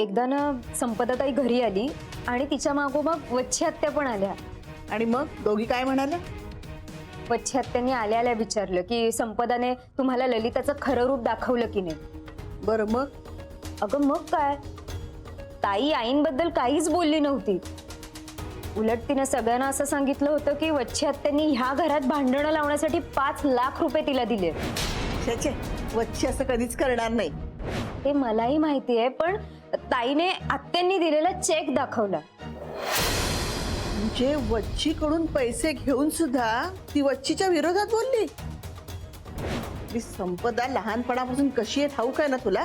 एकदा ना संपदाताई घरी आली आणि तिच्या मागोमाग वच्छी आत्या पण आल्या. आणि मग दोघी काय म्हणाल्या? वच्छी आत्यांनी आल्या आल्या विचारलं की संपदाने तुम्हाला ललिताचं खरं रूप दाखवलं की नाही. बरं मग? अगं मग काय, ताई आईंबद्दल काहीच बोलली नव्हती. उलट तिने सगळ्यांना असं सांगितलं होतं की वच्छी आत्यांनी ह्या घरात भांडणं लावण्यासाठी 5 लाख रुपये तिला दिले. छे, वच्छी असं कधीच करणार नाही. ते मलाही माहिती आहे, पण ताईने आत्यांनी दिलेला चेक दाखवला. म्हणजे वच्छीकडून पैसे घेऊन सुद्धा ती वच्छीच्या विरोधात बोलली. ती संपदा लहानपणापासून कशी आहे ठाऊक आहे ना तुला?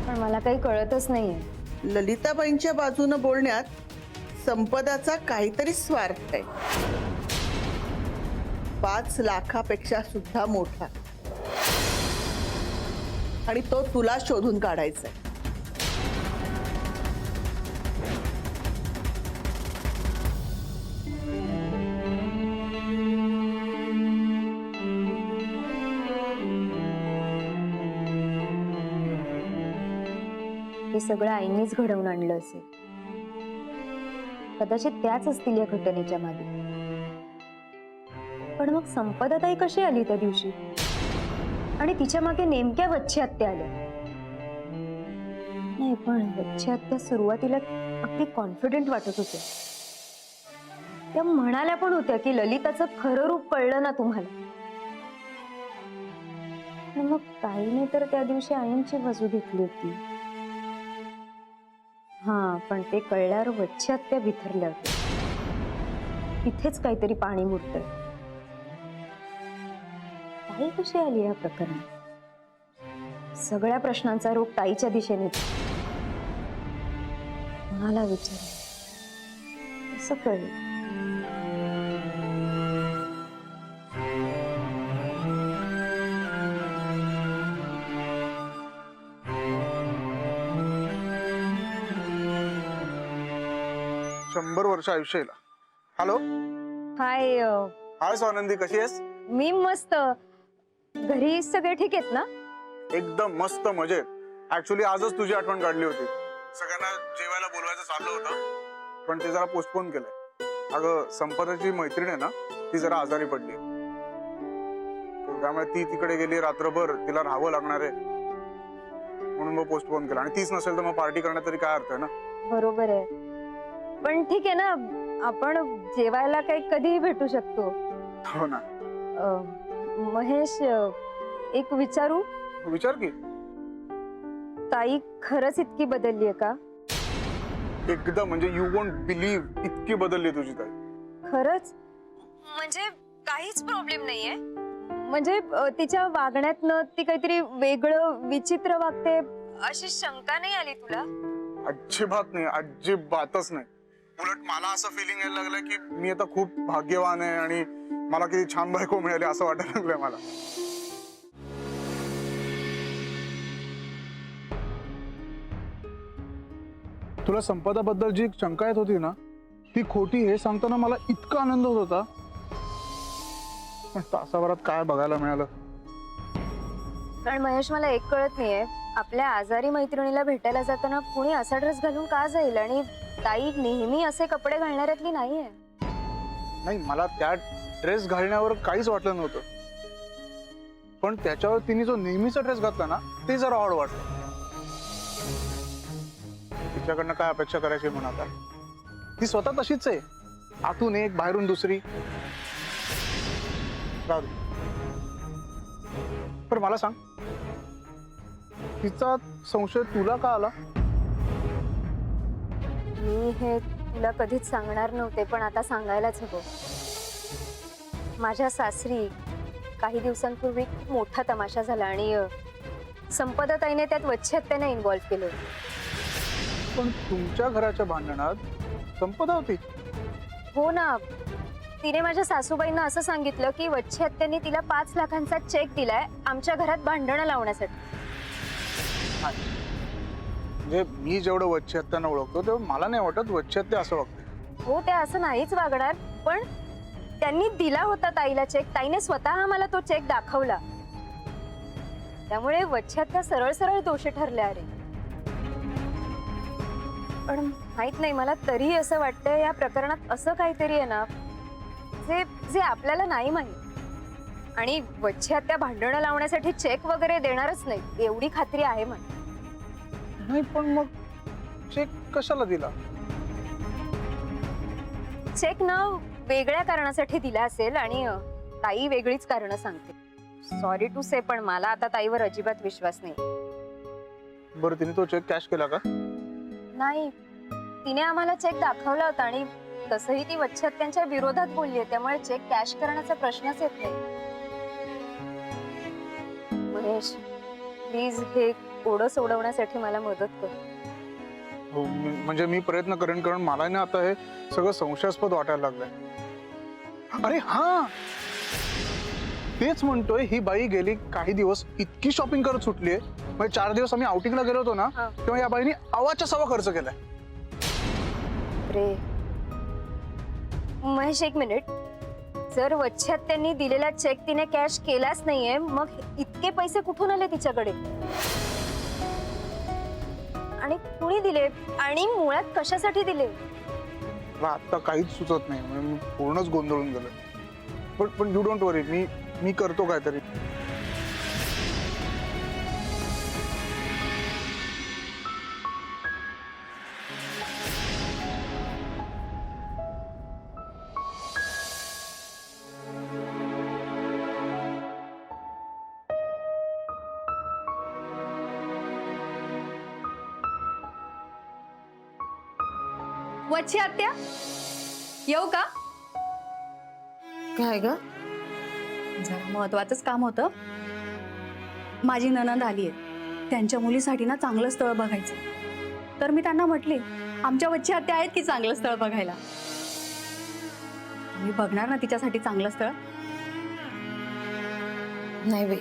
पण मला काही कळतच नाहीये. ललिताबाईंच्या बाजूने बोलण्यात संपदाचा काहीतरी स्वार्थ आहे. 5 लाखापेक्षा सुद्धा मोठा. आणि तो तुला शोधून काढायचा आहे. हे सगळं आईनीच घडवून आणलं असेल. कदाचित त्याच असतील या घटनेच्या मागे. पण मग संपदाताई कशी आली त्या दिवशी आणि तिच्या मागे नेमक्या वच्छी आत्या आल्या? नाही, पण वच्छी आत्या सुरुवातीला अगदी कॉन्फिडेंट वाटत होत्या. त्या म्हणाल्या पण होत्या की ललिताचं खरं रूप कळलं ना तुम्हाला. मग ताईने तर त्या दिवशी आईंची बाजू घेतली होती. हा, पण ते कळल्यावर वच्छी आत्या बिथरल्या होत्या. इथेच काहीतरी पाणी मुरतंय. ताई कशी आली या प्रकरणात? सगळ्या प्रश्नांचा रोग ताईच्या दिशेनेच. कोणाला विचार असं कळलं? शंभर वर्ष आयुष्य येईल. हॅलो. हाय. हाय स्वानंदी, कशी आहेस? मी मस्त. घरी सगळे ठीक आहेत ना? एकदम मस्त मजेत. ऍक्च्युली आजच तुझी आठवण काढली होती. सगळ्यांना जेवायला बोलवायचं चाललं होतं, पण ते जरा पोस्टपोन केलंय. अगं संपदाची मैत्रीण आहे ना, ती जरा आजारी पडली. त्यामुळे ती तिकडे गेली रात्रभर. तिला राहावं लागणार आहे म्हणून मग पोस्टपोन केलं. आणि तीच नसेल तर मग पार्टी करण्यात तरी काय अर्थ आहे ना? बरोबर आहे. पण ठीक आहे ना, आपण जेवायला काही कधीही भेटू शकतो. हो ना. महेश, एक विचारू? विचार की. ताई खरंच इतकी बदलली आहे का? एकदम, म्हणजे यू वोंट बिलीव्ह, इतकी बदलली तुझी ताई. खरंच? म्हणजे काहीच प्रॉब्लेम नाहीये? म्हणजे तिच्या वागण्यातनं ती काहीतरी वेगळं विचित्र वागते अशी शंका नाही आली तुला? अजिबात नाही, अजिबातच नाही. उलट मला असं फिलिंग यायला लागलं की मी आता खूप भाग्यवान आहे आणि मला किती छान बायको मिळाली असं वाटायला लागलंय मला. तुला संपदाबद्दल जी शंका येत होती ना, ती खोटी हे सांगताना मला इतका आनंद होत होता. पण तासाभरात काय बघायला मिळालं. कारण महेश, मला एक कळत नाहीये, आपल्या आजारी मैत्रिणीला भेटायला जाताना कुणी असा ड्रेस घालून का जाईल? आणि ताई नेहमी असे कपडे घालणाऱ्यातली नाहीये. नाही, मला त्या ड्रेस घालण्यावर काहीच वाटलं नव्हतं, पण त्याच्यावर तिने जो नेहमीचा ड्रेस घातला ना, ते जरा ऑड वाटलं. तिच्याकडनं काय अपेक्षा करायची म्हणा आता? ती स्वतः तशीच आहे, आतून एक बाहेरून दुसरी. पण मला सांग, तिचा संशय तुला का आला? मी हे तुला कधीच सांगणार नव्हते, पण आता सांगायलाच हवं. माझ्या सासरी काही दिवसांपूर्वी खूप मोठा तमाशा झाला आणि संपदाताईने त्यात वच्छी आत्याने इन्व्हॉल्व केलं. पण तुमच्या घराच्या भांडणात संपदा होती? हो ना. तिने माझ्या सासूबाईंना असं सांगितलं की वच्छी आत्यांनी तिला 5 लाखांचा चेक दिलाय आमच्या घरात भांडणं लावण्यासाठी. म्हणजे मी जेवढं वच्छी आत्यांना ओळखतो तेवढं मला नाही वाटत वच्छी आत्या असं वागते. हो, ते असं नाहीच वागणार, पण त्यांनी दिला होता ताईला चेक. ताईने स्वतः मला तो चेक दाखवला. त्यामुळे वच्छात्या सरळ सरळ दोषी ठरल्या. अरे पण माहित नाही, मला तरी असं वाटतं या प्रकरणात असं काहीतरी आहे ना जे जे आपल्याला नाही माहित. आणि वच्छात्या भांडणं लावण्यासाठी चेक वगैरे देणारच नाही एवढी खात्री आहे मला. नाही पण मग चेक कशाला दिला? चेक ना वेगळ्या कारणासाठी दिला असेल आणि ताई वेगळीच कारणं सांगते. सॉरी टू से, पण मला आता ताईवर अजिबात विश्वास नाही. बरं तिने तो चेक कॅश केला का? नाही, तिने आम्हाला चेक दाखवला होता आणि तसंही ती वच्छात्यांच्या विरोधात बोललीये, त्यामुळे चेक कॅश करण्याचा प्रश्नच येत नाही. महेश, प्लीज हे ओढं सोडवण्यासाठी मला मदत कर. हो, म्हणजे मी प्रयत्न करेन, कारण मला ना आता हे सगळं संशयास्पद वाटायला लागलंय. अरे हा, तेच म्हणतोय, ही बाई गेली काही दिवस इतकी शॉपिंग करत सुटलीये. म्हणजे 4 दिवस आम्ही आउटिंगला गेलो होतो ना, तेव्हा या बाईने आवाजच्या सवा खर्च केलाय. रे महेश, एक मिनिट. जर वच्छात्यांनी दिलेला चेक तिने कॅश केलाच नाहीये, मग इतके पैसे कुठून आले तिच्याकडे आणि कुणी दिले आणि मुळात कशासाठी दिले? मला आता काहीच सुचत नाही, म्हणजे मी पूर्णच गोंधळून गेलोय. पण यू डोंट वरी, मी करतो काहीतरी. वच्छी आत्या, येऊ का? काय ग? जरा महत्वाचंच काम होतं. माझी नणंद आली आहे, त्यांच्या मुलीसाठी ना चांगलं स्थळ बघायचं. तर मी त्यांना म्हटले, आमच्या वच्छी आत्या आहेत की चांगलं स्थळ बघायला. मी बघणार ना तिच्यासाठी चांगलं स्थळ? नाही बाई,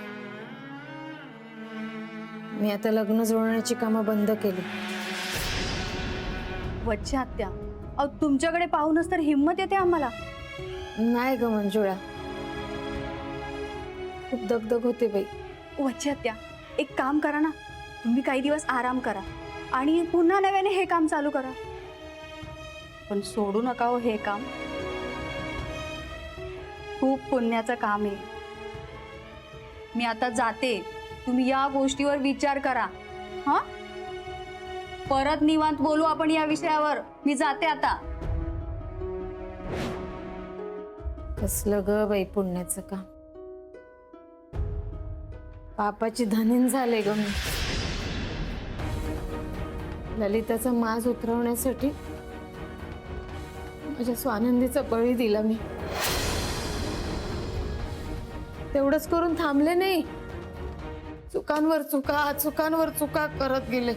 मी आता लग्न जुळवण्याची कामं बंद केली. वच्छी आत्या, अहो तुमच्याकडे पाहूनच तर हिंमत येते आम्हाला. नाही ग मंजुळा, खूप दगदग होते बाई. वच्छी आत्या, एक काम करा ना, तुम्ही काही दिवस आराम करा आणि पुन्हा नव्याने हे काम चालू करा. पण सोडू नका हो हे काम, खूप पुण्याचं काम आहे. मी आता जाते, तुम्ही या गोष्टीवर विचार करा. हा, परत निवांत बोलू आपण या विषयावर. मी जाते आता. कसलं ग बाई पुण्याचं काम, पापाची धनीन झाले ग मी. ललिताचा माज उतरवण्यासाठी माझ्या स्वानंदीचा बळी दिला मी. तेवढंच करून थांबले नाही, चुकांवर चुका करत गेले.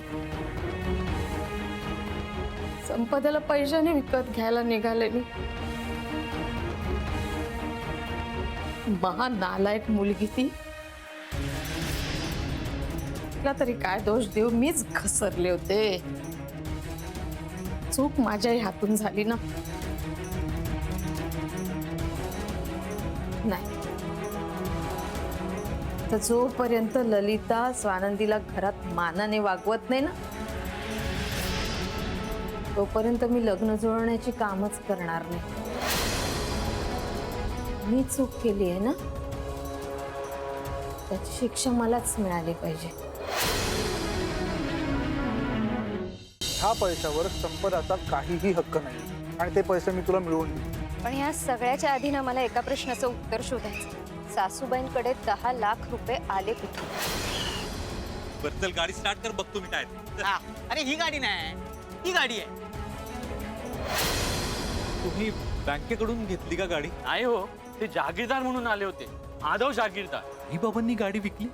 संपदाला पैशाने विकत घ्यायला निघाले मी. महान नालायक मुलगी ती. तिला तरी काय दोष देऊ, मीच घसरले होते. चूक माझ्याही हातून झाली ना. नाही, तर जोपर्यंत ललिता स्वानंदीला घरात मानाने वागवत नाही ना, तोपर्यंत मी लग्न जुळवण्याची कामच करणार नाही. मी चूक केली आहे ना, त्याची शिक्षा मलाच मिळाली पाहिजे. ह्या पैशावर संपदाचा काहीही हक्क नाही आणि ते पैसे मी तुला मिळवून देईन. पण या सगळ्याच्या आधी ना मला एका प्रश्नाचं उत्तर शोधायचं. सासूबाईंकडे 10 लाख रुपये आले कुठे? बरं चल गाडी स्टार्ट कर, बघतो मी काय ते. हा, अरे ही गाडी नाही, ही गाडी आहे. तुम्ही बँकेकडून घेतली का गाडी? नाही हो, ते जागीरदार म्हणून आले होते, आदव जागीरदार. आई बाबांनी गाडी विकली?